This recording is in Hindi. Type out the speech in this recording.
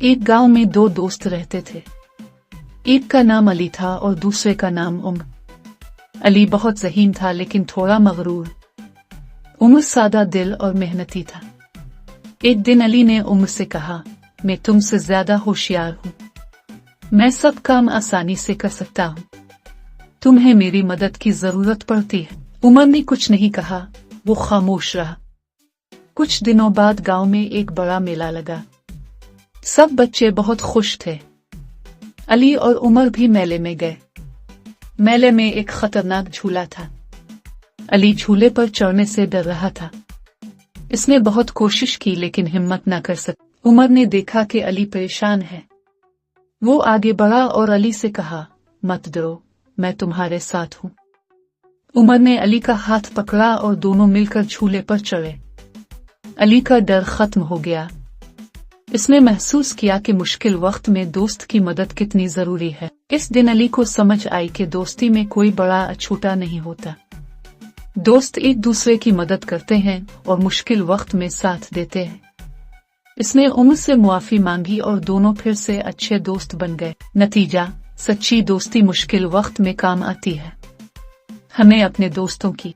एक गांव में दो दोस्त रहते थे। एक का नाम अली था और दूसरे का नाम उमर। अली बहुत ज़हीन था लेकिन थोड़ा मगरूर। उमर सादा दिल और मेहनती था। एक दिन अली ने उमर से कहा, मैं तुमसे ज्यादा होशियार हूँ, मैं सब काम आसानी से कर सकता हूँ, तुम्हें मेरी मदद की जरूरत पड़ती है। उमर ने कुछ नहीं कहा, वो खामोश रहा। कुछ दिनों बाद गांव में एक बड़ा मेला लगा। सब बच्चे बहुत खुश थे। अली और उमर भी मेले में गए। मेले में एक खतरनाक झूला था। अली झूले पर चढ़ने से डर रहा था। इसने बहुत कोशिश की लेकिन हिम्मत न कर सका। उमर ने देखा कि अली परेशान है। वो आगे बढ़ा और अली से कहा, मत डरो, मैं तुम्हारे साथ हूँ। उमर ने अली का हाथ पकड़ा और दोनों मिलकर झूले पर चढ़े। अली का डर खत्म हो गया। इसने महसूस किया कि मुश्किल वक्त में दोस्त की मदद कितनी जरूरी है। इस दिन अली को समझ आई कि दोस्ती में कोई बड़ा या छोटा नहीं होता। दोस्त एक दूसरे की मदद करते हैं और मुश्किल वक्त में साथ देते हैं। इसने उमर से मुआफी मांगी और दोनों फिर से अच्छे दोस्त बन गए। नतीजा, सच्ची दोस्ती मुश्किल वक्त में काम आती है। हमें अपने दोस्तों की